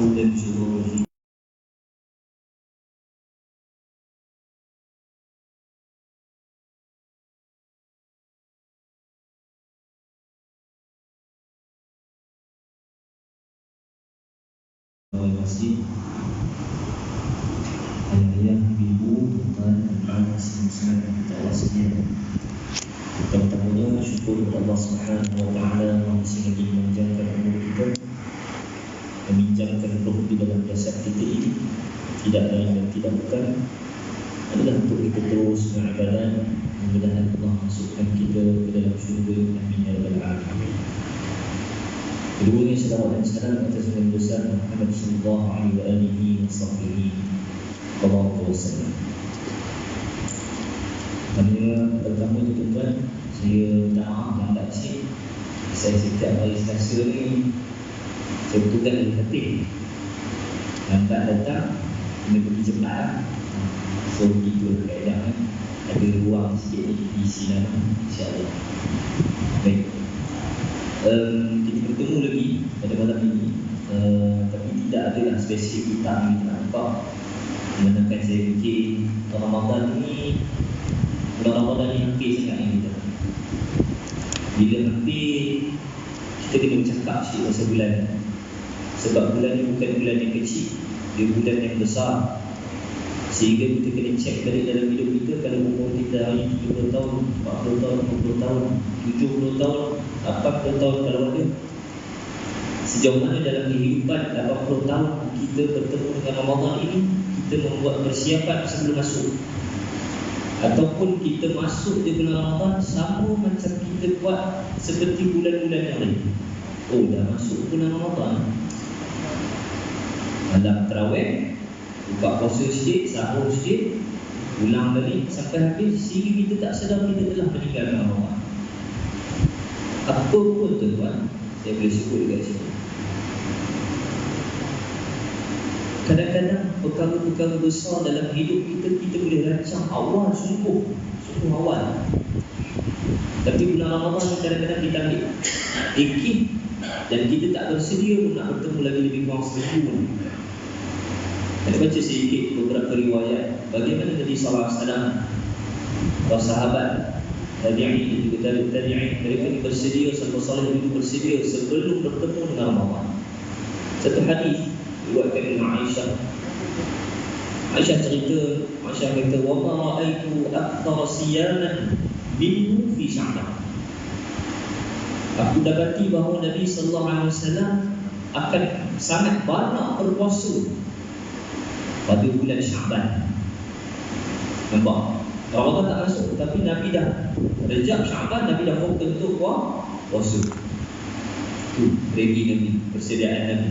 ومن شرور masjid, ayah, ibu, tuan, dan muslim kita sekalian. Pertama-tama syukur kepada Allah Subhanahu wa taala yang masih lagi memanjangkan umur kita, meminjamkan roh di dalam jasad kita ini, tidak lain dan tidak bukan adalah untuk kita terus beribadah. Mudah-mudahan Allah masukkan kita ke dalam syurga. Amin ya rabbal alamin. Keduanya salawat dan salam atas Nabi besar Muhammad sallallahu alaihi wasallam. Pertama tu tuan, saya minta maaf lambat sikit. Saya setiap hari Selasa ni saya betulkan dari hati lambat datang, kena pergi cepat. So begitu keadaan, ada ruang sikit ni di sini, insyaAllah. Baik, kita bertemu lagi pada malam ini, tapi tidak adalah spesifik kita yang kita nampak. Mengenai saya fikir Ramadan ni, bulan Ramadan ni hampir sangat yang kita. Bila hampir, kita kena bercakap sikit pasal bulan. Sebab bulan ni bukan bulan yang kecil, dia bulan yang besar. Sehingga kita kena cek balik dalam hidup kita. Kalau umur kita hari 30 tahun, 40 tahun, 50 tahun, 70 tahun, 80 tahun kalau ada, sejauh mana dalam kehidupan 80 tahun kita bertemu dengan Ramadan ini, kita membuat persiapan sebelum masuk. Ataupun kita masuk di bulan Ramadan sama macam kita buat seperti bulan-bulan yang lain. Oh, dah masuk bulan Ramadan, malam tarawih, buka puasa sikit, sahur sikit, ulang balik sampai habis, sehingga kita tak sedar kita telah meninggalkan Ramadan. Apa pun tuan-tuan, saya boleh sebut dekat sini. Kadang-kadang perkara-perkara besar dalam hidup kita, kita boleh rancang awal, sungguh awal. Tapi bulan Ramadan ni kadang-kadang kita ambil fikir dan kita tak bersedia pun nak bertemu lagi lebih kurang seminggu. Saya baca sedikit beberapa riwayat bagaimana Nabi SAW, para sahabat, tabi'in dan juga tabi'in, mereka bersedia, sallallahu alaihi bersedia sebelum bertemu dengan Ramadan. Satu hadis diriwayatkan oleh Aisyah. Aisyah cerita, Aisyah kata, "Wa ma ra'aitu akthara siyaman minhu fi Sya'ban." Aku dapati bahawa Nabi sallallahu alaihi wasallam akan sangat banyak berpuasa pada bulan Sya'ban. Nampak? Ramadan tak masuk, tapi Nabi dah Rejab, Sya'ban, Nabi dah fokus untuk puasa. Itu ready Nabi, persediaan Nabi.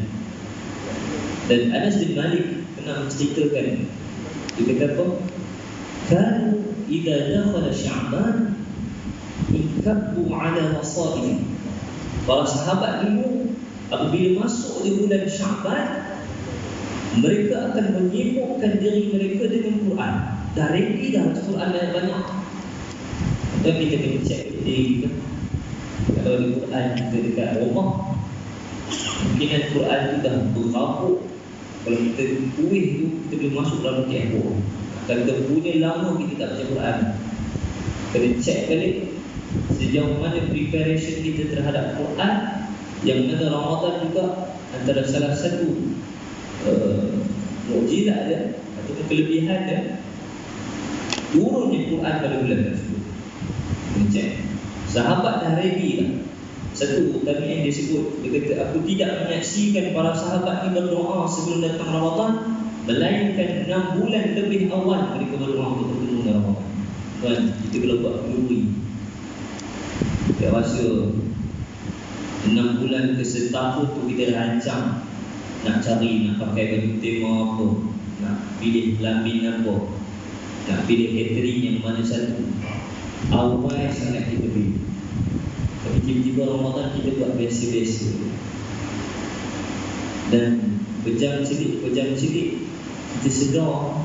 Dan Anas bin Malik pernah menceritakan, dia kata apa? Kanu idza dakhala Sya'ban inkabbu ala masaib. Para sahabat dulu apabila masuk di bulan Sya'ban, mereka akan menyibukkan diri mereka dengan Quran. Dah ready dah Quran banyak. Dan kita kena cek diri kita. Kalau di Quran kita dekat rumah, mungkin Quran tu dah berhabuk. Kalau kita kuih tu, kita boleh masuk dalam kehebuk. Kalau kita punya lama kita tak baca Quran, kena cek balik sejauh mana preparation kita terhadap Quran. Yang mana Ramadan juga antara salah satu mukjizat dia ataupun kelebihan dia, turunnya Quran pada bulan tersebut. Cek, sahabat dah ready dah. Satu tadi yang dia sebut, dia kata, aku tidak menyaksikan para sahabat ini berdoa sebelum datang Ramadan, melainkan 6 bulan lebih awal mereka berdoa untuk bertemu dengan Ramadan. Tuan, kita kalau buat kenduri, saya rasa 6 bulan ke setahun tu kita rancang nak cari, nak pakai baju tema apa, nak pilih kelamin apa, nak pilih catering yang mana satu. Awal sangat kita pilih. Tapi tiba-tiba Ramadan kita buat biasa-biasa. Dan pejam cilik kita sedar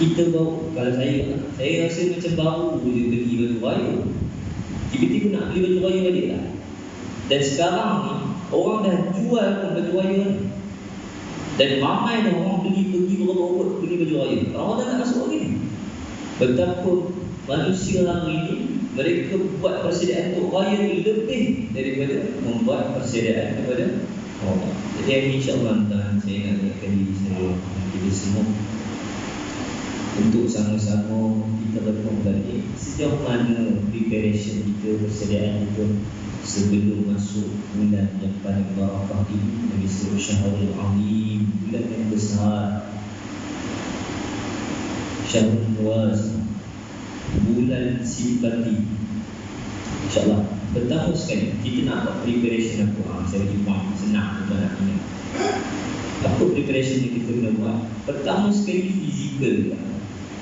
kita baru, kalau saya rasa macam baru je beli baju raya. Tiba-tiba nak beli baju raya balik lah. Dan sekarang ni orang dah jual pun baju raya ni. Dan ramai dah orang pergi berebut beli baju raya. Ramadan tak masuk lagi ni. Betapa manusia hari ini mereka buat persediaan untuk raya ni lebih daripada membuat persediaan kepada Allah. Jadi hari ini insyaAllah saya nak ingatkan diri saya dan kita semua untuk sama-sama kita rekam balik sejauh mana preparation kita, persediaan kita sebelum masuk bulan yang paling barakah ini, bagi seluruh Syahrul Azim, bulan yang besar, Syahrul Muaz, bulan simpati. InsyaAllah pertama sekali kita nak buat preparation apa? Saya bagi faham, senang untuk nak ingat. Apa preparation yang kita kena buat? Pertama sekali fizikal.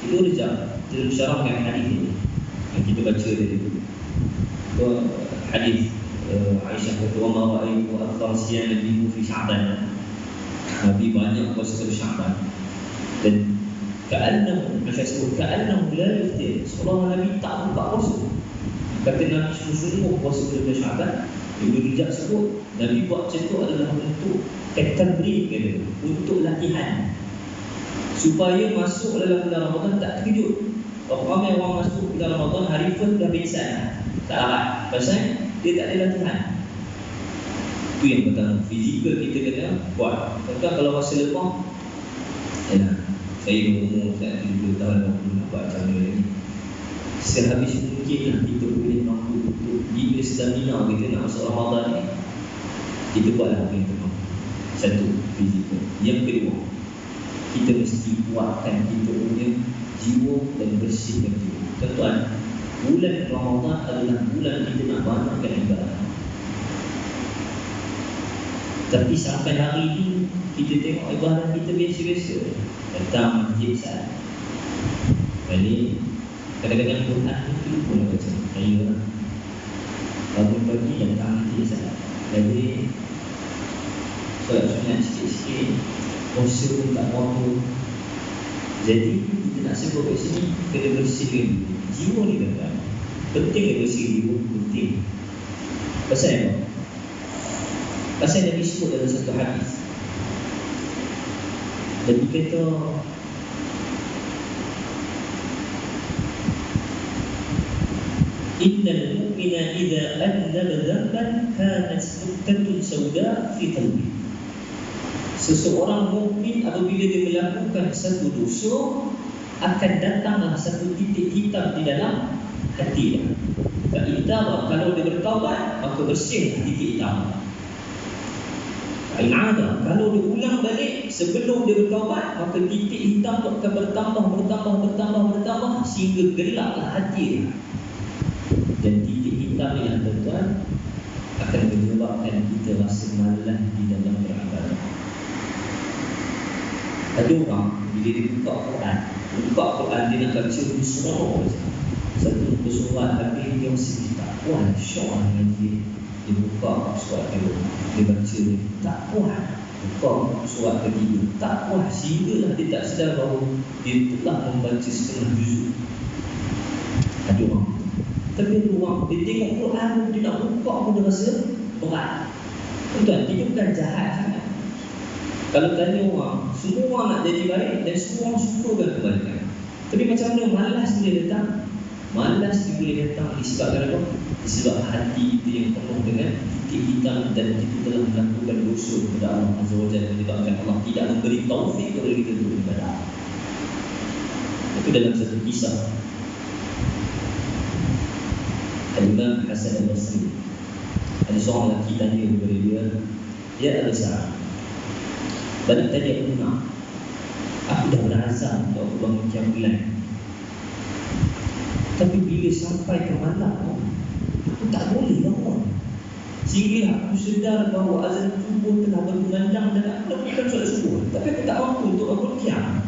Itu rejak tersyarahkan hadis ini yang kita baca dari dulu. Hadis Aisyah kata, "Wa ma ra'aytu akthar siyam Nabi fi Sya'ban." Nabi banyak puasa pada Sya'ban. Dan ka'annahu, Aisyah sebut ka'annahu la yuftir. Seolah Nabi tak buka puasa. Kata Nabi sungguh-sungguh puasa pada Sya'ban. Ibnu Rijab sebut Nabi buat macam tu adalah untuk tadrib, untuk latihan, supaya masuk dalam bulan Ramadan tak terkejut. Ramai orang masuk dalam Ramadan hari first dah pingsan, tak larat, pasal dia tak ada latihan. Itu yang pertama, fizikal kita kena buat. Maka kalau rasa lemah, saya berumur 30 tahun nak buat macam ni. Sehabis mungkin kita boleh mampu untuk bila stamina kita nak masuk Ramadan ni, kita buatlah apa yang terbaik. Satu, fizikal. Yang kedua, kita mesti kuatkan kita punya jiwa dan bersihkan jiwa. Tuan-tuan, bulan Ramadan adalah bulan kita nak banyakkan ibadah. Tapi sampai hari ini kita tengok ibadah kita biasa-biasa. Datang masjid sah, balik, kadang-kadang Quran itu pun nak baca. Ayolah, bangun pagi datang masjid sah, balik, solat sunat sikit-sikit, puasa pun tak apa. Jadi kita nak sebut kat sini, kena bersihkan jiwa ni kan. Penting dia bersih jiwa, penting. Pasal apa? Pasal Nabi sebut dalam satu hadis. Nabi kata, innal mu'mina idza adnaba dhanban kanat nuqtatun sauda fi qalbi. Seseorang mukmin apabila dia melakukan satu dosa, akan datanglah satu titik hitam di dalam hati dia. Kalau dia bertaubat, maka bersih titik hitam. Al-'adah, kalau dia ulang balik sebelum dia bertaubat, maka titik hitam itu akan bertambah sehingga gelaplah hati dia. Dan titik hitam ini, tuan-tuan, akan menyebabkan kita rasa malas di dalam beribadah. Ada orang bila dia buka Quran, dia nak baca surah satu surah, tapi dia mesti tak puas, syok dengan dia buka surat kedua, dia baca, tak puas. Buka surat ketiga, tak puas. Sehinggalah dia tak sedar bahawa dia telah membaca setengah juzuk. Ada orang. Tapi ada orang, dia tengok Quran, dia nak buka pun dia rasa berat. Tuan-tuan, dia bukan jahat sangat. Kalau tanya orang, semua orang nak jadi baik dan semua orang sukakan kebaikan. Tapi macam mana malas dia datang? Malas dia boleh datang disebabkan apa? Disebab hati kita yang penuh dengan titik hitam dan kita telah melakukan dosa kepada Allah Azza wa Jalla, menyebabkan Allah tidak memberi taufik kepada kita untuk beribadah. Itu dalam satu kisah Al-Imam Hasan al-Basri. Ada seorang lelaki tanya kepada dia, "Ya Abu Sa'ad, balik tadi aku nak, aku dah berazam untuk aku bangun qiyamul, tapi bila sampai ke malam aku tak boleh bangun, sehingga aku sedar bahawa azan subuh telah berkumandang dan aku nak pergi solat subuh, tapi aku tak mampu untuk bangun qiyam,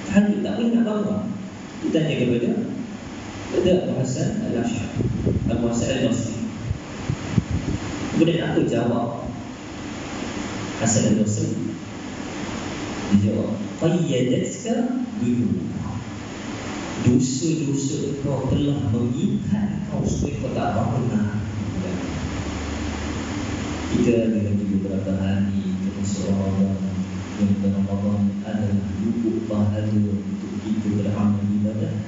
tahajud tak boleh nak bangun." Dia tanya kepada Abu Hasan al-Ash'ari, Abu Hasan al-Basri. Kemudian apa jawab Hasan al-Basri? Dia jawab, "Qayyadatka dhunub." Dosa-dosa kau telah mengikat kau supaya kau tak bangun. Kita ada lagi beberapa hari termasuk Ramadan, yang Ramadan adalah lubuk pahala untuk kita beramal ibadah.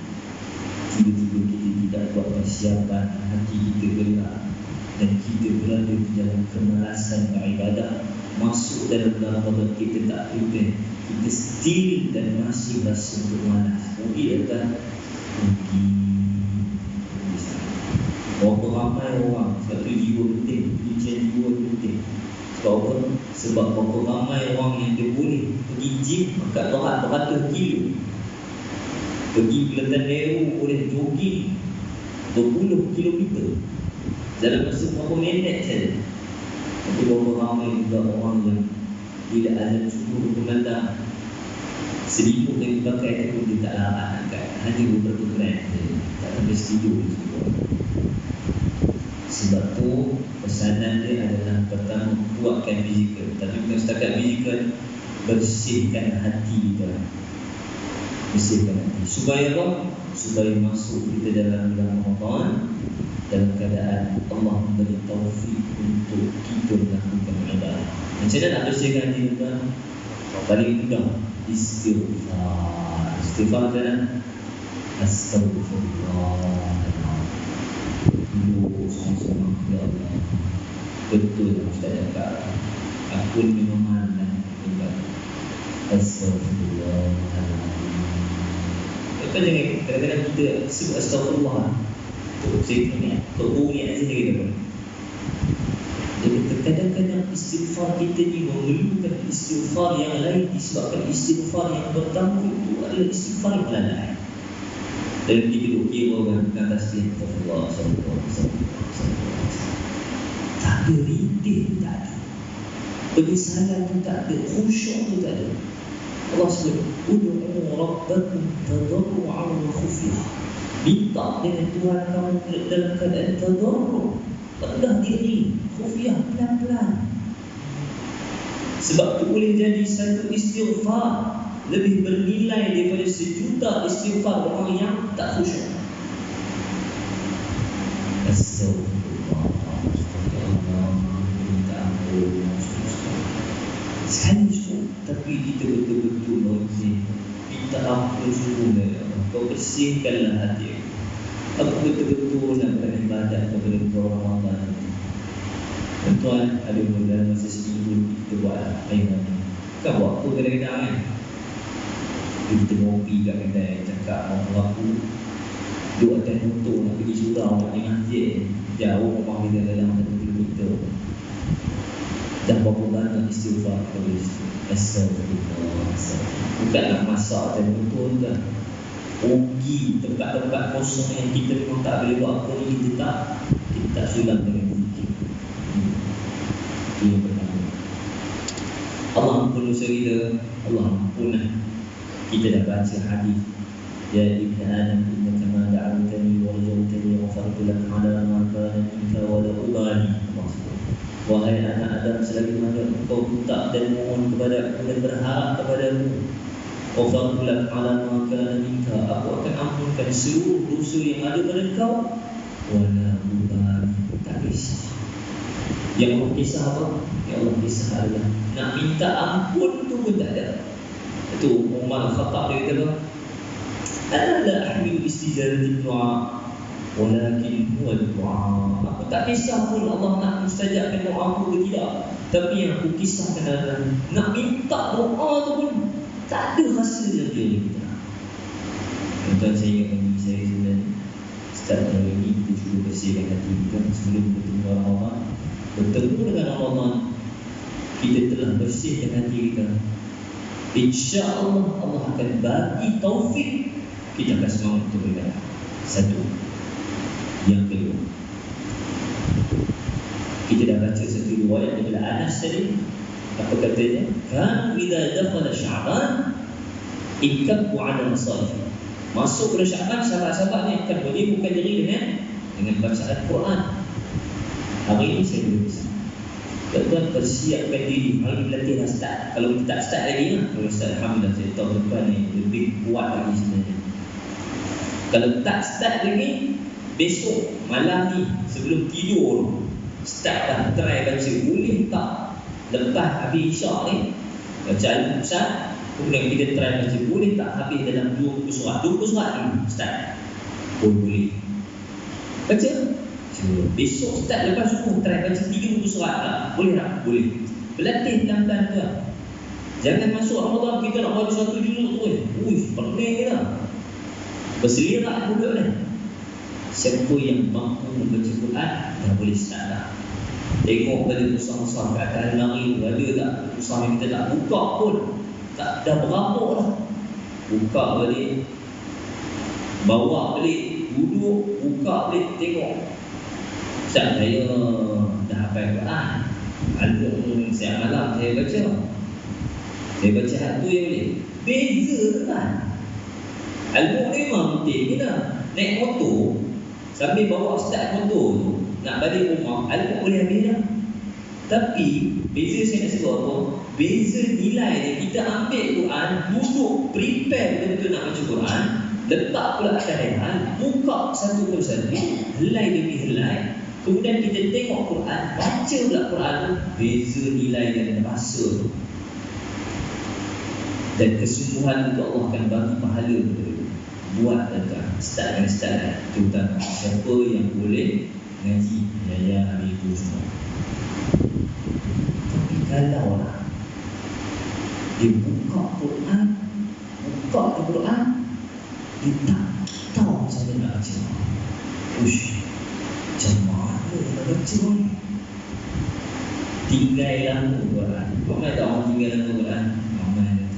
Tiba-tiba kita tidak buat persiapan, hati kita gelap dan kita berada di dalam kemalasan beribadah. Masuk dalam bulan Ramadan kita tak prepare, kita still dan masih rasa untuk malas. Rugi datang, rugi. Berapa ramai orang, satu jiwa penting, ujian jiwa penting. Sebab apa? Sebab berapa ramai orang yang dia boleh pergi gym angkat berat beratus kilo, pergi Kelatan Nehru boleh jogging 20 kilometer dalam masa berapa minit saja. Tapi berapa ramai juga orang yang bila azan subuh berkumandang selimut yang dipakai itu pun dia tak larat angkat, hanya beberapa gram saja, tak sampai tidur juga. Sebab tu pesanan dia adalah pertama kuatkan fizikal, tapi bukan setakat fizikal, bersihkan hati kita. Bersihkan hati. Supaya apa? Supaya masuk kita dalam bulan Ramadan dalam keadaan Allah memberi taufik untuk kita melakukan ibadah. Macam mana nak bersihkan hati kita? Paling mudah istighfar. Istighfar macam mana? Astagfirullah. Sama-sama ya Allah. Betul Ustaz cakap, aku memang malas ibadah. Astagfirullahaladzim. Kadang-kadang kita sebut astagfirullah untuk sikapnya, untuk bunyi saja kita pun. Jadi kadang-kadang istighfar kita ni memerlukan istighfar yang lain, disebabkan istighfar yang pertama itu adalah istighfar yang melalai. Dan kita duk kira orang kata astagfirullah, tak ada rintih, tak ada penyesalan tu, tak ada khusyuk tu, tak ada. Allah sebut ud'u rabbakum tadarru'an wa khufyah. Minta dengan Tuhan kamu dalam keadaan tadarru', rendah diri, khufyah, pelan-pelan. Sebab tu boleh jadi satu istighfar lebih bernilai daripada sejuta istighfar orang yang tak khusyuk. Astagfirullah, astagfirullah, minta ampun. Sekali cukup, tapi kita betul-betul lazim minta ampun sungguh. Kau bersihkanlah hati aku betul-betul nak beribadah kepada kau Ramadan. Tuan ada dalam masa seminggu kita buat ayat kan buat apa kadang-kadang kan. Kita ngopi kat kedai, cakap orang aku duduk atas motor nak pergi surau nak pergi masjid, jauh rumah kita dalam 1 kilometer. Dan berapa banyak istighfar kita boleh astagfirullah. Bukan nak masak atas motor kan, pergi tempat-tempat kosong yang kita memang tak boleh buat apa ni, kita tak sulam dengan zikir. Itu yang pertama. Allah ampun dosa kita, Allah ampunlah. Kita dah baca hadis, ya ibn Adam innaka ma da'awtani wa rajawtani ghafartu lak ala ma kana minka wa la ubali. Wahai anak Adam, selagi mana engkau minta dan mohon kepada aku dan berharap kepadamu, ghafartu lak ala ma kana minka, aku akan ampunkan seluruh dosa yang ada pada engkau. Wa la ubali, tak kisah. Yang Allah kisah apa? Yang Allah kisah adalah nak minta ampun tu pun tak ada. Itu Umar Khattab dia kata apa? Ana la ahmilu istijabati du'a walakin huwa du'a. Aku tak kisah pun Allah nak mustajabkan doa aku ke tidak, tapi yang aku kisahkan adalah nak minta doa tu pun tak ada hasil dari kita. Tuan saya ingat bagi saya sebenarnya start dari ini kita cuba bersihkan hati kita sebelum bertemu Ramadan. Bertemu dengan Ramadan kita telah bersihkan hati kita, InsyaAllah Allah akan bagi taufik, kita akan semangat untuk beribadah. Satu. Yang kedua, kita dah baca satu riwayat daripada Anas tadi. Apa katanya? Kan idza dakhala Sya'ban ikabbu 'ala masalih. Masuk pada Sya'ban, sahabat-sahabat ni akan menyibukkan diri dengan bacaan Quran. Hari ini saya boleh pesan, tuan persiapkan diri. Hari ini latihan dah start. Kalau kita tak start lagi lah, kalau start alhamdulillah, saya tahu depan ni lebih kuat lagi sebenarnya. Kalau tak start lagi, besok malam ni sebelum tidur start dah try baca, boleh tak lepas habis isyak ni baca Al-Quran, kemudian kita try baca, boleh tak habis dalam 20 surat ni start? Boleh. Baca besok start lepas subuh try baca 30 surat tak? Boleh tak? Boleh. Berlatih pelan-pelan tuan. Jangan masuk Ramadan kita nak baca 1 juzuk terus. Pening kita. Berselirak duduk ni. Siapa yang mampu membaca Quran dah boleh start dah. Tengok pada musuh-musuh kat atas lari tu, ada tak musuh yang kita tak buka pun, tak dah berapa lah. Buka balik, bawa balik, duduk, buka balik, tengok. Ustaz, saya dah hafal Quran. Al-Quran siang malam saya baca. Saya baca satu yang boleh. Beza kan? Al-Quran ni memang penting kita. Naik motor, sambil bawa start motor tu, nak balik rumah, Al-Quran boleh habis dah. Tapi beza saya nak sebut apa? Beza nilai dia. Kita ambil Quran, duduk prepare betul-betul nak baca Quran, letak pula syariat, buka satu persatu, helai demi helai, kemudian kita tengok Quran, baca pula Quran tu, beza nilai dan rasa tu. Dan kesungguhan itu Allah akan bagi pahala buat dan start terutama siapa yang boleh ngaji ya hari itu semua. Tapi kalau lah dia buka Quran, dia tak tahu macam mana nak baca. Macam mana nak baca ni? Tinggal lama Quran. Ramai tak orang tinggal lama Quran? Ramai tak.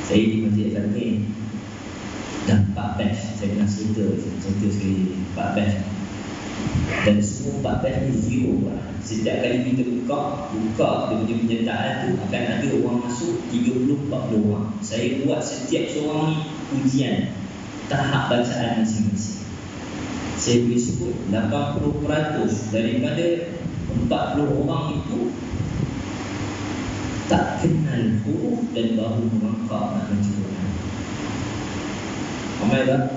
Saya di Masjid Al-Fatih dah 4 batch. Saya pernah cerita sekali 4 batch. Dan semua 4 batch ni zero lah. Setiap kali kita buka dia punya penyertaan tu, akan ada orang masuk 30-40 orang. Saya buat setiap seorang ni ujian tahap bacaan masing-masing. Saya boleh sebut 80% daripada 40 orang itu tak kenal huruf dan baru merangkak nak baca Quran. Ramai tak?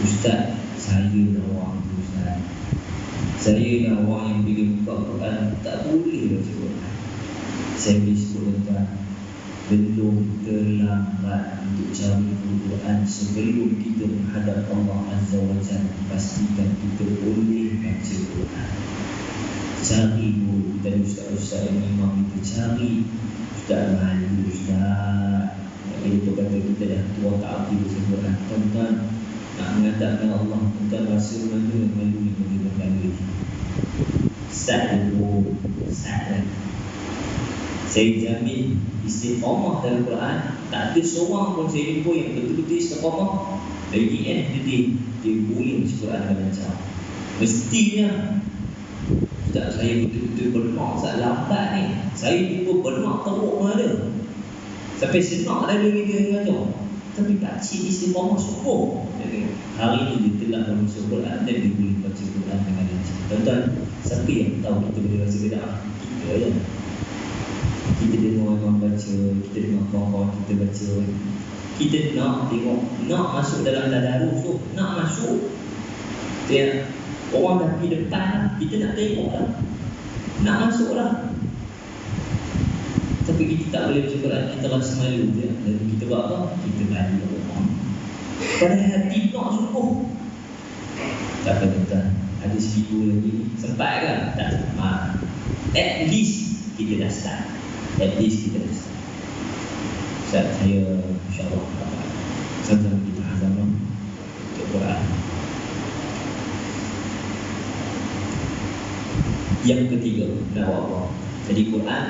Ustaz, saya dah orang tu Ustaz. Saya dah orang yang bila buka Quran tak boleh baca Quran. Saya boleh sebut tuan, belum terlambat untuk cari Quran sebelum kita menghadap Allah Azza wa Jalla. Pastikan kita boleh baca Quran. Cari dulu kita ustaz-ustaz yang imam kita cari. Ustaz malu ustaz. Kita kata kita dah tua tak aktif sebut tuan-tuan nak menghadapkan Allah, tuan rasa malu ni boleh berlalu. Start dulu. Saya jamin istiqamah dalam Quran, tak ada seorang pun saya jumpa yang betul-betul istiqamah. Lagi dia boleh baca Quran dengan lancar. Mestinya Ustaz, saya betul-betul bermak saat lambat ni. Saya jumpa bermak teruk pun ada. Sampai senak dah dia kata. Tapi pakcik istiqamah syukur. Hari ni dia telah baca Quran dan dia boleh baca Quran dengan lancar. Tuan-tuan, siapa yang tahu kita boleh baca ke tak? Kita je. Kita dengar orang baca, kita dengar kawan-kawan kita baca. Kita nak tengok, nak masuk dalam tadarus tu, nak masuk. Dia orang dah pergi depan lah, kita nak tengok lah, nak masuk lah. Tapi kita tak boleh baca Quran, kita rasa malu je. Lalu kita buat apa? Kita balik orang. Padahal hati nak sungguh. Tak apa tuan, ada seribu lagi, sempat kan? Tak sempat. At least kita dah start. Ustaz, saya insyaAllah sama-sama kita azamah untuk Quran. Yang ketiga, nak buat apa? Jadi Quran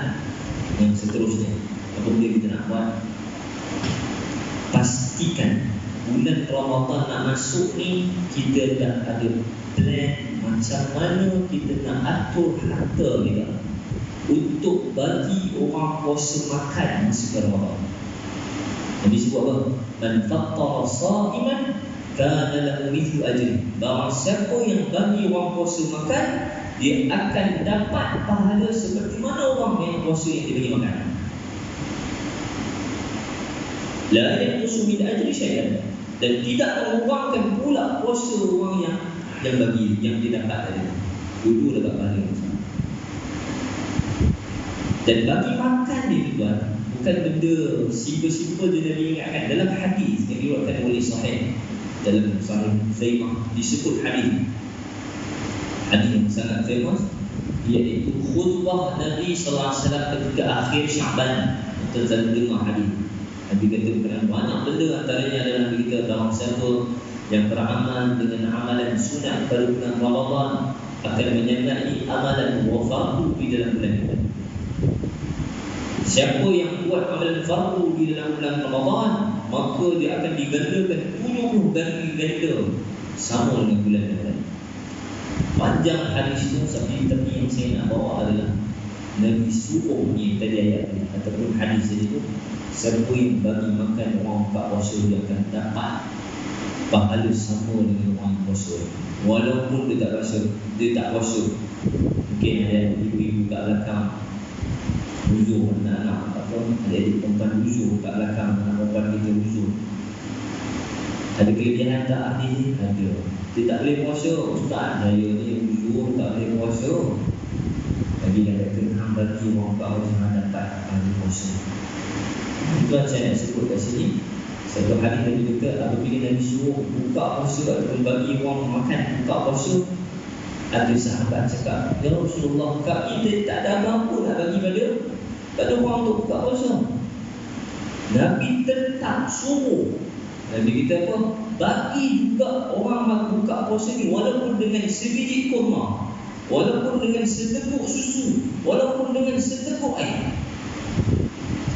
yang seterusnya, apa benda kita nak buat? Pastikan bulan Ramadan nak masuk ni, kita dah ada plan macam mana kita nak atur harta kita untuk bagi orang puasa makan masa Ramadan. Nabi sebut apa? Man fattara sha'iman kana lahu mithlu ajri. Barang siapa yang bagi orang puasa makan, dia akan dapat pahala seperti mana orang yang puasa yang dia bagi makan. La yanqusu min ajri syai'an. Dan tidak mengurangkan pula puasa orang yang yang bagi, yang dia dapat tadi. Dulu dapat pahala yang besar. Dan bagi makan ni tuan, bukan benda simple-simple je Nabi ingatkan. Dalam hadis yang diriwayatkan oleh Sahih, dalam Sahih Zaimah disebut hadis yang sangat famous, iaitu khutbah Nabi sallallahu alaihi wasallam ketika akhir Syaban. Kita selalu dengar hadis. Nabi kata banyak benda, antaranya adalah Nabi kita dalam siapa yang beramal dengan amalan sunat pada bulan Ramadan akan menyertai amalan fardu di dalam bulan itu. Siapa yang buat amalan fardu di dalam bulan Ramadan, maka dia akan digandakan 70 kali ganda sama dengan bulan lain. Panjang hadis itu, tapi yang saya nak bawa adalah Nabi suruh ni tadi ayat ni ataupun hadis itu, siapa yang bagi makan orang buka puasa dia akan dapat pahala sama dengan orang puasa, walaupun dia tak puasa. Mungkin ada ibu-ibu kat belakang uzur anak-anak, ataupun ada perempuan uzur kat belakang, anak perempuan kita uzur. Ada kelebihan tak ahli? Ada. Dia tak boleh puasa, ustaz saya ni uzur tak boleh puasa. Lagi ada kena bagi orang kat orang dapat ahli puasa. Itu yang saya nak sebut kat sini. Satu hari Nabi kata, apabila Nabi suruh buka puasa ataupun bagi orang makan buka puasa, ada sahabat cakap, ya Rasulullah, kita tak ada apa-apa nak bagi pada orang untuk buka puasa. Nabi tetap suruh. Nabi kata apa? Bagi juga orang buka puasa ni, walaupun dengan sebiji kurma, walaupun dengan seteguk susu, walaupun dengan seteguk air.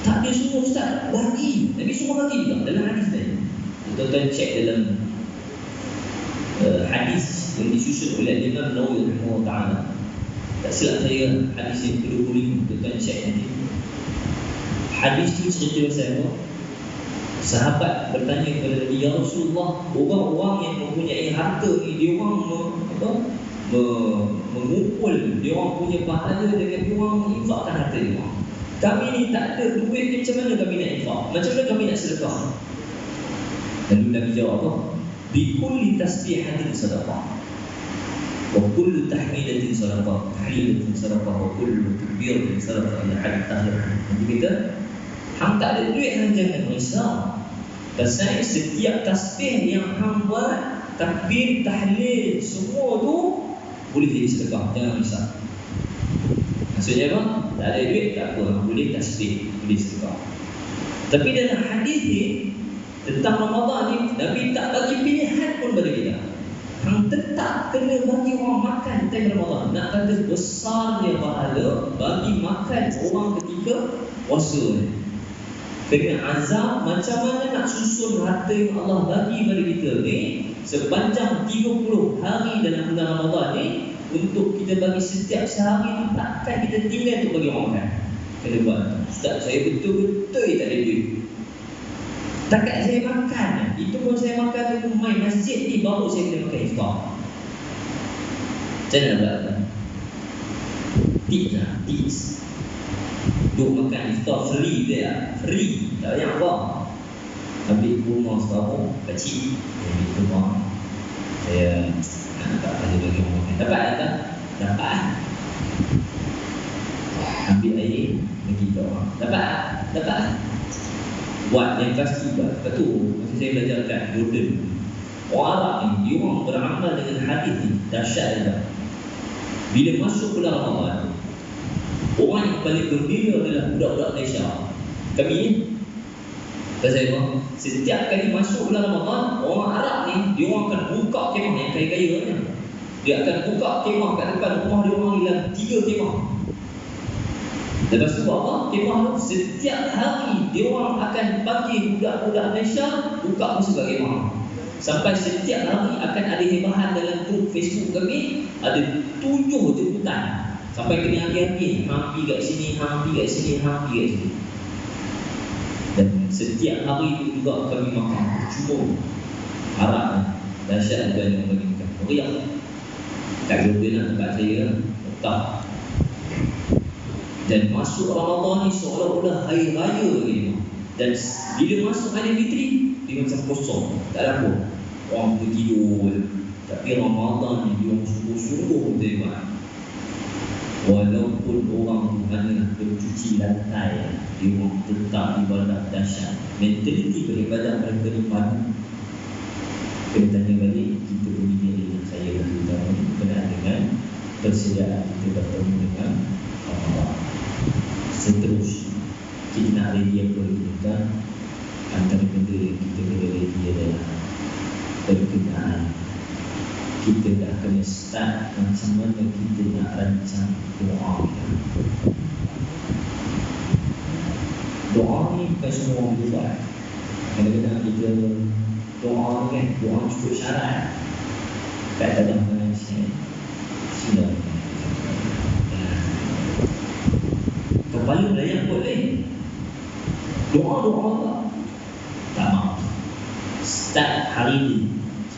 Tak dia suruh ustaz, bagi. Nabi suruh bagi juga dalam hadis tadi. Tuan-tuan cek dalam hadis yang disusun oleh Imam Nawawi rahimahullah ta'ala. Tak silap saya, hadis yang ke-25, tuan-tuan cek nanti. Hadis tu cerita pasal apa? Sahabat bertanya kepada Nabi, ya Rasulullah, orang-orang yang mempunyai harta ni, dia orang mengumpul, dia orang punya pahala dengan dia orang menginfakkan harta dia orang. Kami ni tak ada duit, macam mana kami nak infak? Macam mana kami nak sedekah? Lalu Nabi jawab apa? Bikulli tasbihatin sadaqah, wa kullu tahmidatin sadaqah, tahlilatin sadaqah, wa kullu takbiratin sadaqah, ila hadis akhir. Nanti kita hang tak ada duit, hang jangan risau. Pasal setiap tasbih yang hang buat, takbir, tahlil, semua tu boleh jadi sedekah, jangan risau. Maksudnya apa? Tak ada duit, tak apa, boleh tasbih, boleh sedekah. Tapi dalam hadis ni tentang Ramadan ni, Nabi tak bagi pilihan pun pada kita. Hang tetap kena bagi orang makan time Ramadan. Nak kata besarnya pahala bagi makan orang ketika puasa ni. Kena azam macam mana nak susun harta yang Allah bagi pada kita ni sepanjang 30 hari dalam bulan Ramadan ni, untuk kita bagi setiap sehari tu, takkan kita tinggal untuk bagi orang makan. Kena buat. Ustaz, saya betul-betul tak ada duit. Takat saya makan, itu pun saya makan di main masjid ni, baru saya kena makan iftar. Macam mana buat? Tips. Duk makan iftar free dia, free, tak payah apa. Ambil rumah setahun kecil, ambil rumah saya tak ada bagi orang makan. Dapat tak? Dapat. Ambil air bagi ke orang. Dapat. Buat yang pasti buat. Lepas tu masa saya belajar kat Jordan, orang Arab ni, dia orang beramal dengan hadis ni dahsyat juga. Bila masuk bulan Ramadan, orang yang paling gembira adalah budak-budak Malaysia. Kami ni, kata saya, setiap kali masuk bulan Ramadan, orang Arab ni, dia orang akan buka kemah yang kaya-kaya ni. Dia akan buka kemah kat depan rumah dia orang, hilang 3 kemah. Lepas tu apa? Kemah tu setiap hari dia orang akan bagi budak-budak Malaysia buka masuk kat kemah. Sampai setiap hari akan ada hebahan dalam grup Facebook kami, ada 7 jemputan. Sampai kena hati-hati, hang pergi kat sini, hang pergi kat sini, hang pergi kat sini. Dan setiap hari itu juga kami makan cuma Arab ni. Dahsyat juga yang bagi makan meriah. Kat Jordan tempat saya tetap. Dan masuk Ramadan ni seolah-olah hari raya ni. Dan bila masuk hari Fitri, dia macam kosong, tak ada apa. Orang tidur, Tapi Ramadan ni dia orang sungguh-sungguh betul buat. Walaupun orang mana bercuci lantai, dia orang tetap ibadah dahsyat. Mentaliti beribadah mereka ni padu. Kena tanya balik, kita berdiri dengan saya dan saudara ni berkenaan dengan persediaan kita bertemu dengan Allah. Seterusnya kita nak ready apa kita, antara benda yang kita kena ready adalah berkenaan kita dah kena start macam mana kita nak rancang doa kita. Doa ni bukan semua orang buat. Kadang-kadang kita doa ni kan, doa cukup syarat. Tak dalam Malaysia sudah kepala melayak boleh. Doa-doa tak mahu. Start hari ini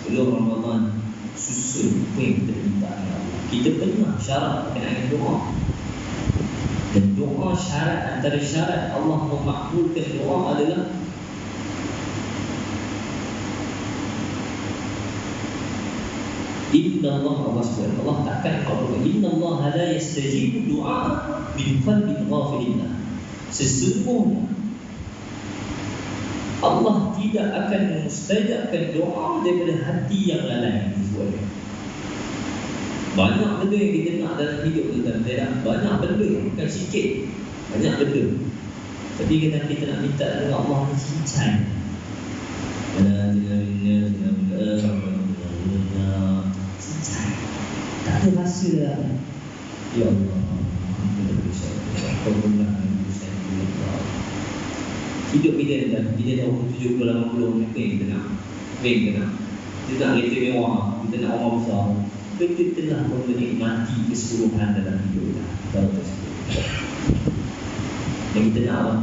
sebelum Ramadan, susun apa yang kita minta dengan Allah. Kita pernah syarat berkenaan doa. Dan doa syarat, antara syarat Allah memakbulkan doa adalah Inna Allah SWT. Allah takkan kalau Inna Allah la yastajibu doa min qalbin ghafilin. Sesungguhnya Allah tidak akan mustajabkan doa daripada hati yang lalai. Banyak benda yang kita nak dalam hidup kita, banyak benda, bukan sikit, banyak benda. Tapi kita nak minta dengan Allah ni cincai. Cincai. Tak ada rasa lah. Ya Allah, kau benar hidup bila dah umur 70-80 mungkin kita nak kita nak kereta mewah, kita nak rumah besar, kita telah menikmati keseluruhan dalam hidup kita dalam tersebut. Dan kita nak apa?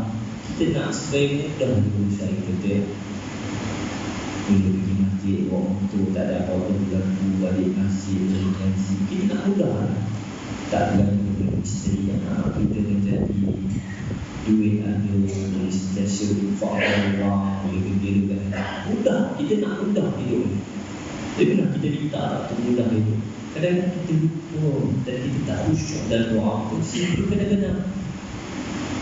Kita nak supaya mudah berusaha kita. Bila pergi masjid, orang tu tak ada apa-apa berlaku, balik masjid, kita nak mudah. Tak berlaku dengan isteri, anak kita menjadi duit ada, boleh sentiasa infak Allah, boleh gembirakan. Mudah, kita nak mudah hidup. Tapi nak kita minta tak mudah hidup. Kadang-kadang kita lupa dan kita tak khusyuk dalam doa pun. Sehingga kadang-kadang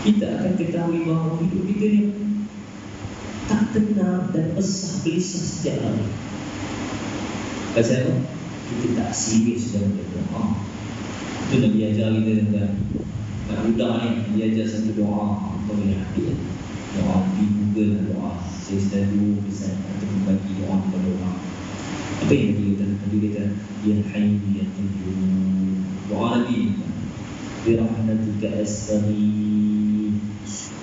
kita akan ketahui bahawa hidup kita ni tak tenang dan besar gelisah setiap hari. Pasal apa? Kita tak serius dalam doa. Itu Nabi ajar kita tentang nak mudah ni, dia ajar satu doa. Kau boleh ambil doa di Google, doa saya selalu pesan ataupun bagi doa kepada orang. Apa yang Nabi kata? Ya Hayyu Ya Qayyum. Doa Nabi bi rahmatika astaghith.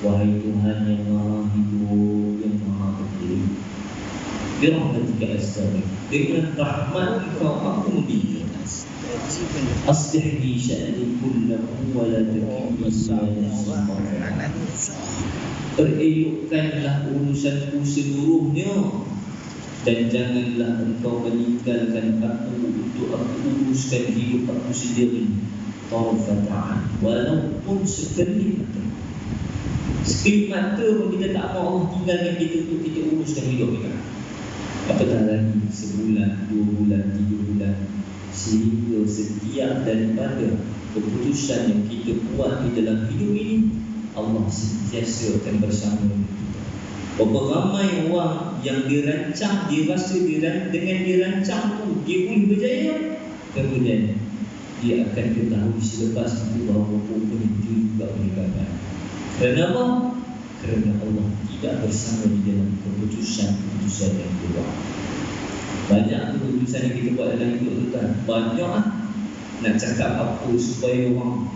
Wahai Tuhan yang Maha Hidup, yang Maha Berdiri, bi rahmatika astaghith. Dengan rahmat Engkau aku meminta. Aslih li sya'ni kullahu wa la takilni ila nafsi. Perelokkanlah urusanku seluruhnya dan janganlah engkau meninggalkan aku untuk aku uruskan hidup aku sendiri. Tarfata'an, walaupun sekelip mata. Sekelip mata pun kita tak mahu Allah tinggalkan kita untuk kita uruskan hidup kita. Apatah lagi sebulan, 2 bulan, 3 bulan, sehingga setiap daripada keputusan yang kita buat di dalam hidup ini, Allah sentiasa akan bersama kita. Berapa ramai orang yang dirancang, dia rasa dengan dirancang tu dia boleh berjaya, kemudian dia akan ketahui selepas itu bahawa rupanya dia juga boleh gagal. Kerana apa? Kerana Allah tidak bersama di dalam keputusan-keputusan yang dia buat. Banyak keputusan yang kita buat dalam hidup tu kan, banyak nak cakap apa supaya orang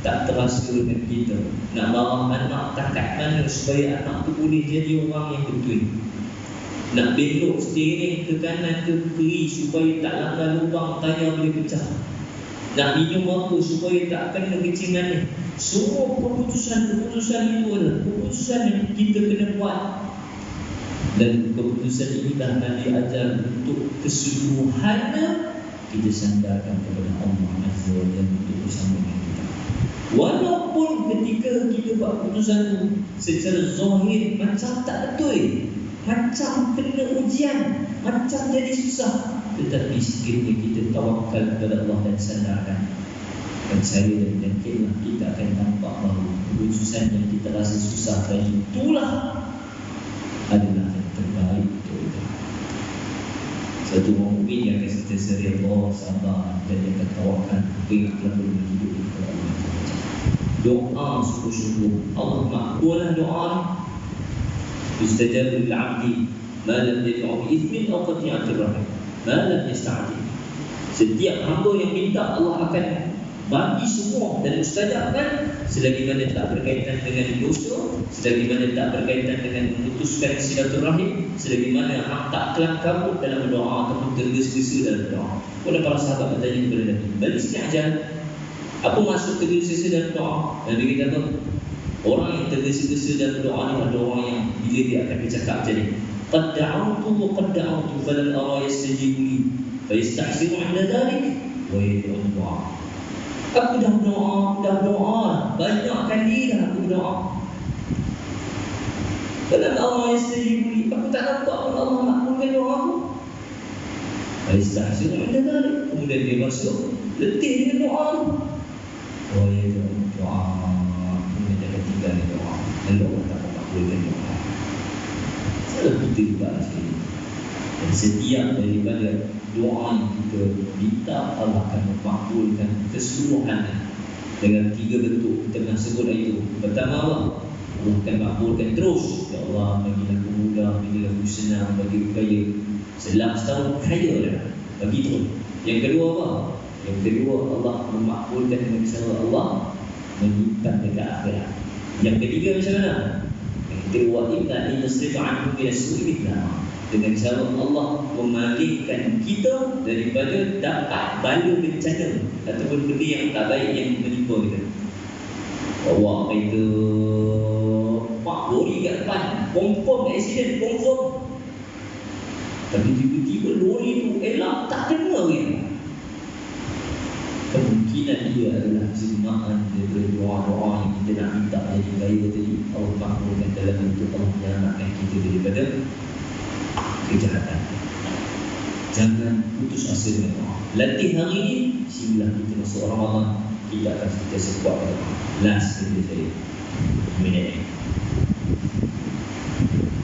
tak terasa dengan kita, nak bawa anak takat mana supaya anak tu boleh jadi orang yang betul, nak belok steering ke kanan ke kiri supaya tak langgar lubang tayar boleh pecah, nak minum apa supaya tak kena kencing ni. Semua keputusan-keputusan itu adalah keputusan yang kita kena buat. Dan keputusan ini dah Nabi ajar untuk keseluruhannya kita sandarkan kepada Allah Azza wa Jalla untuk bersama dengan kita. Walaupun ketika kita buat keputusan itu secara zahir macam tak betul, macam kena ujian, macam jadi susah, tetapi sekiranya kita tawakal kepada Allah dan sandarkan, percaya dan yakinlah kita akan nampak bahawa keputusan yang kita rasa susah tadi itulah adalah yang terbaik untuk kita. Satu mukmin yang akan sentiasa redha, sabar dan yang akan tawakal ingatlah dalam hidup kita Allah. Doa syukur-syukur Allah makbullah doa Istajabu lil-'abdi ma lam yad'u bi ithmin aw qati'atir rahim ma lam yasta'jil. Setiap hamba yang minta Allah akan bagi semua dan mustajabkan selagi mana tak berkaitan dengan dosa, selagi mana tak berkaitan dengan memutuskan silaturahim, selagi mana hak tak kelam kabut dalam doa ataupun tergesa-gesa dalam doa. Pada para sahabat bertanya kepada Nabi, bal isti'jal, apa maksud tergesa-gesa dalam doa? Nabi kata apa? Orang yang tergesa-gesa dalam doa ni adalah orang yang bila dia akan bercakap jadi qad da'awtu wa qad da'awtu falam ara yastajibu li fa yastahsinu 'inda dhalik wa yad'u du'a. Aku dah berdoa banyak kali dah aku berdoa. Falam ara yastajibu li, aku tak nampak pun Allah makbulkan doa aku. Fa yastahsinu 'inda dhalik, kemudian dia masuk letih dengan doa tu. Wa yad'u du'a, tinggal di doa, lalu Allah tak makbulkan doa. Salah kita juga sekali. Dan setiap daripada doa yang kita minta, Allah akan makbulkan keseluruhannya dengan 3 bentuk. Kita pernah sebut itu. Pertama apa? Allah akan makbulkan terus. Ya Allah, bagilah aku mudah, bagilah aku senang, bagi aku kaya. Selama setahun kaya dah, bagi terus. Yang kedua apa? Yang kedua, Allah memakbulkan dengan cara Allah menyimpan dekat akhirat. Yang ketiga macam mana? Yang ketiga, wa inna linasrifa anhum ila su'i mithla, dengan cara Allah memalingkan kita daripada dapat bala bencana ataupun benda yang tak baik yang menimpa kita. Bawa kereta pak lori kat depan, confirm accident, confirm. Tapi tiba-tiba lori tu elak tak kena dia. Kemungkinan dia adalah jelmaan daripada doa-doa yang kita nak minta jadi kaya tadi. Allah makbulkan dalam bentuk Allah menyelamatkan kita daripada kejahatan. Jangan putus asa dengan doa. Latih hari ini sehinggalah kita masuk Ramadan, kita akan sentiasa kuat pada doa. Last kali saya minit.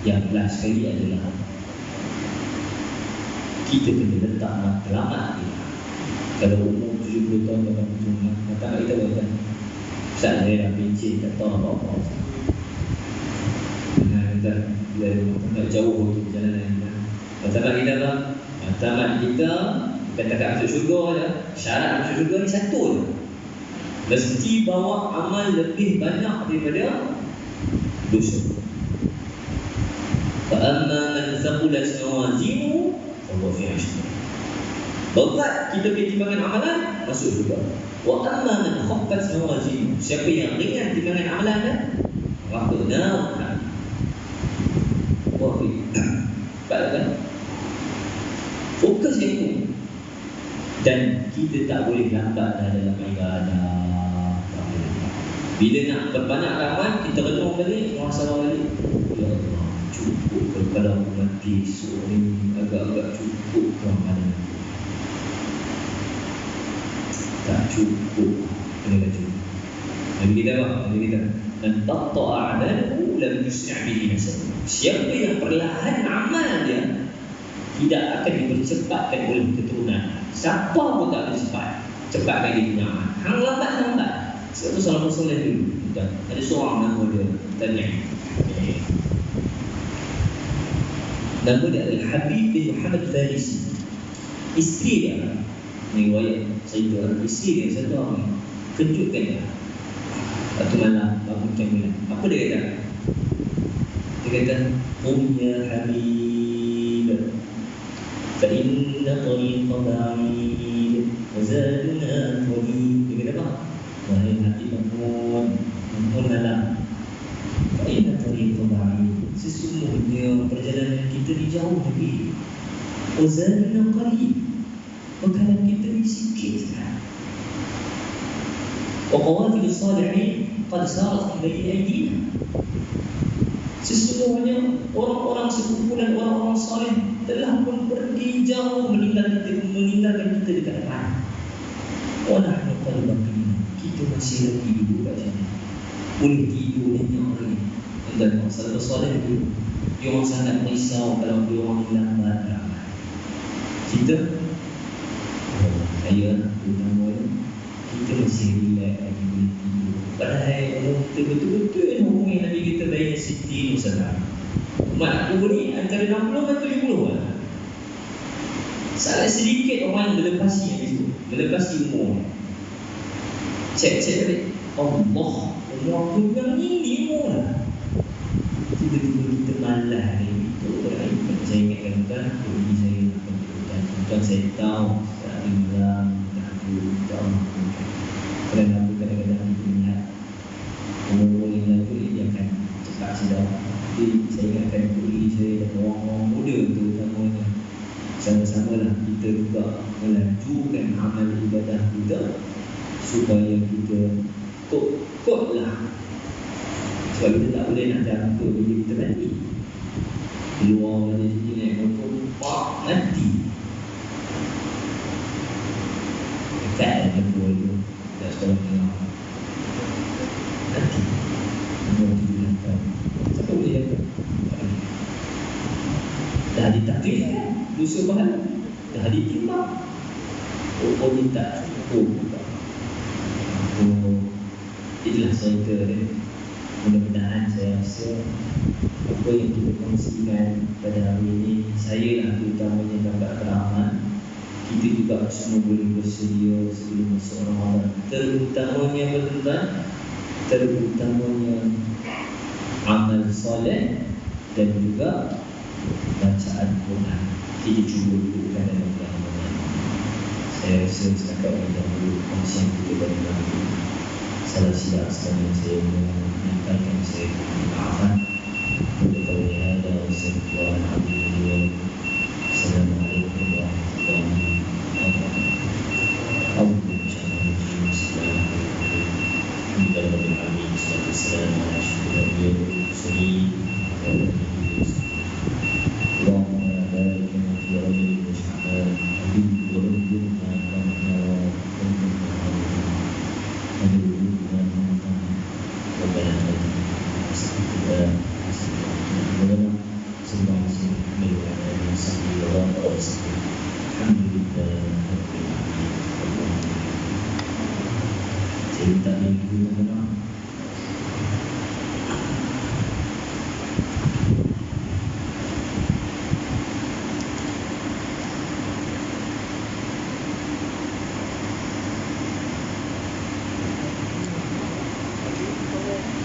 Yang last sekali adalah kita kena letak matlamat kita. Kalau umur 70 tahun dalam perjuangan, matlamat kita berapa? Ustaz saya dah pencet, tak tahu apa-apa. Kita nak jauh untuk perjalanan kita. Matlamat kita apa? Matlamat kita bukan takat masuk syurga je. Syarat masuk syurga ni satu je, mesti bawa amal lebih banyak daripada dosa. Fa'amma man thaqulat mawazinuhu fahuwa fi 'ishin. Berat kita punya timbangan amalan, masuk juga. Wa amma man khaffat mawazinuhu, siapa yang ringan timbangan amalan dia, rabbana wa fi. Kan? Fokus itu. Dan kita tak boleh lambat dalam ibadah. Bila nak berbanyak amal, kita renung balik, muhasabah balik. Ya Allah, cukup ke kalau aku mati esok ni, agak-agak cukup ke amalan. Tak cukup, kena cukup. Nabi kita apa? Nabi kita dan taqta'a a'dahu lam yusri' bihi nasab. Siapa yang perlahan amal dia, tidak akan dipercepatkan oleh keturunan. Siapa pun tak boleh cepatkan dia punya amal. Hang lambat. Sebab tu salah soleh dulu. Ada seorang nama dia tanya. Nama dia Al-Habib bin Muhammad Farisi. Isteri dia, ni riwayat Sayyidina, isteri dia satu orang kejutkan dia. Satu malam bangun jam 9. Apa dia kata? Dia kata, "Ya Habib, fa inna tariqa ba'id wa zaduna tawil." Dia kata apa? Wahai Habib, bangunlah. Fa inna tariqa ba'id, sesungguhnya perjalanan kita ni jauh lagi. Wa zaduna qalil, bekalan kita ni sikit sekarang. Wa qawatil salihin qad sarat fi aydina, sesungguhnya orang-orang sekumpulan orang-orang saleh telah pun pergi jauh meninggalkan kita terang. Orang nak kalau kita masih lagi duduk kat sini. Boleh tidur ni orang ni. Dan masalah soalan itu, dia orang sangat risau kalau dia orang hilang barang. Kita, saya terutama kita masih relax lagi boleh tidur. Padahal kita betul-betul hubungi Nabi kita bayar Siti Nusantara. Mak aku ni antara 60 atau 70 lah. Salah sedikit orang yang melepasi habis tu, melepasi umur. Cek balik. Allah, umur aku bilang ni umur lah. Tiba-tiba kita malah ni. Itu orang yang saya ingatkan kan, pergi saya nak penjelasan. Tuan saya tahu, saat ini malam, aku tahu. Kerana aku kadang-kadang ingat umur yang lalu dia akan cepat sedar. Jadi saya ingatkan diri saya dan orang-orang muda tu utamanya. Sama-sama lah kita juga melajukan amal ibadah kita supaya kita kot lah. Sebab kita tak boleh nak jangkut bila kita mati. Keluar dari sini naik motor, pak, mati. Dekat lah jemput tu. Dah sekolah tengah mati. Umur 7 tahun. Siapa boleh jangkut? Dah ditakdir kan? Dosa pahala dah ditimbang. Oh dia tak cukup. Itulah cerita dia. Mudah-mudahan saya rasa apa yang kita kongsikan pada hari ini, saya lah terutamanya dapat teramal. Kita juga semua boleh bersedia sebelum masuk Ramadan. Terutamanya amal soleh dan juga bacaan Quran. Kita cuba dudukkan dalam bulan Ramadan. Saya rasa setakat ini dahulu kongsian kita pada hari ini. Salah silap sekali saya menyampaikan, saya maafkan. Untuk ada sebuah hadiah. Assalamualaikum warahmatullahi wabarakatuh. Alhamdulillah. Saya minta dia